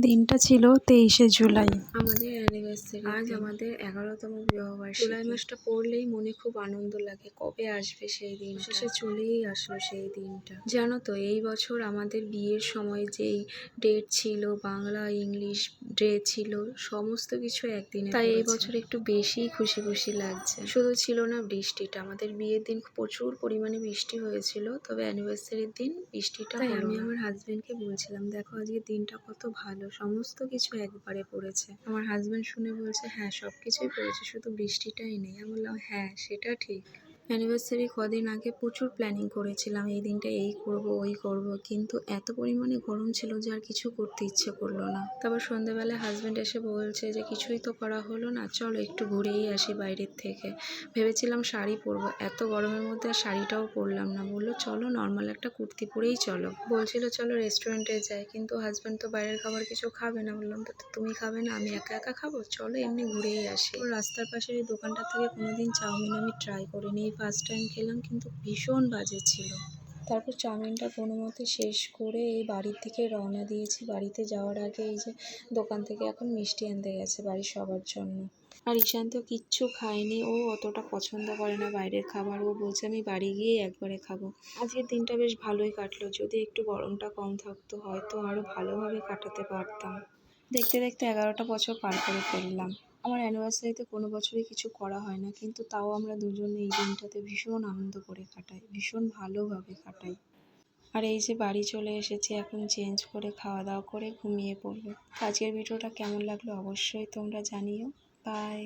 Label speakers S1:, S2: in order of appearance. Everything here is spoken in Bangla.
S1: দিনটা ছিল 23শে জুলাই,
S2: আমাদের অ্যানিভার্সারি। আজ আমাদের 11তম বিবাহবার্ষিকী। জুলাই মাসটা পড়লেই মনে খুব আনন্দ লাগে, কবে আসবে সেই দিন। শেষে চলেই আসলো সেই দিনটা। জানো তো, এই বছর আমাদের বিয়ের সময় যেই ডেট ছিল, বাংলা ইংলিশ ডেট ছিল, সমস্ত কিছু একদিনে। তাই এই বছর একটু বেশি খুশি খুশি লাগছে। শুধু ছিল না বৃষ্টিটা, আমাদের বিয়ের দিন প্রচুর পরিমাণে বৃষ্টি হয়েছিল, তবে অ্যানিভার্সারির দিন বৃষ্টিটা হলো না। আমি আমার হাজবেন্ডকে বলছিলাম, দেখো আজকে দিনটা কত ভালো, সমস্ত কিছু একবারে পড়েছে। আমার হাজবেন্ড শুনে বলছে, হ্যাঁ সবকিছুই পড়েছে, শুধু বৃষ্টিটাই নেই। আমি বললাম হ্যাঁ সেটা ঠিক। অ্যানিভার্সারি কদিন আগে প্রচুর প্ল্যানিং করেছিলাম, এই দিনটা এই করব ওই করব, কিন্তু এত পরিমাণে গরম ছিল যে আর কিছু করতে ইচ্ছে করলো না। তারপর সন্ধ্যাবেলায় হাজবেন্ড এসে বলছে যে কিছুই তো করা হলো না, চলো একটু ঘুরেই আসি বাইরের থেকে। ভেবেছিলাম শাড়ি পরবো, এত গরমের মধ্যে আর শাড়িটাও পরলাম না। বললো চলো নর্মাল একটা কুর্তি পরেই চলো। বলছিল চলো রেস্টুরেন্টে যাই, কিন্তু হাজবেন্ড তো বাইরের খাবার কিছু খাবে না। বললাম তো তুমি খাবে না, আমি একা একা খাবো, চলো এমনি ঘুরেই আসি। তো রাস্তার পাশের এই দোকানটা থেকে কোনোদিন চাউমিন আমি ট্রাই করিনি, এই ফার্স্ট টাইম খেলাম, কিন্তু ভীষণ বাজে ছিল। তারপর চাউমিনটা কোনো মতে শেষ করে এই বাড়ির দিকে রওনা দিয়েছি। বাড়িতে যাওয়ার আগে এই যে দোকান থেকে এখন মিষ্টি আনতে গেছে বাড়ির সবার জন্য। আর ঈশান্ত কিচ্ছু খায়নি, ও অতটা পছন্দ করে না বাইরের খাবার। ও বলছে আমি বাড়ি গিয়ে একবারে খাবো। আজকের দিনটা বেশ ভালোই কাটলো, যদি একটু গরমটা কম থাকতো হয়তো আরও ভালোভাবে কাটাতে পারতাম। দেখতে দেখতে 11টা বছর পার করে ফেললাম। আমার অ্যানিভার্সারিতে কোনো বছরই কিছু করা হয় না, কিন্তু তাও আমরা দুজনে এই দিনটাতে ভীষণ আনন্দ করে কাটাই, ভীষণ ভালোভাবে কাটাই। আর এই যে বাড়ি চলে এসেছি, এখন চেঞ্জ করে খাওয়া দাওয়া করে ঘুমিয়ে পড়বো। আজকের ভিডিওটা কেমন লাগলো অবশ্যই তোমরা জানিও। বাই।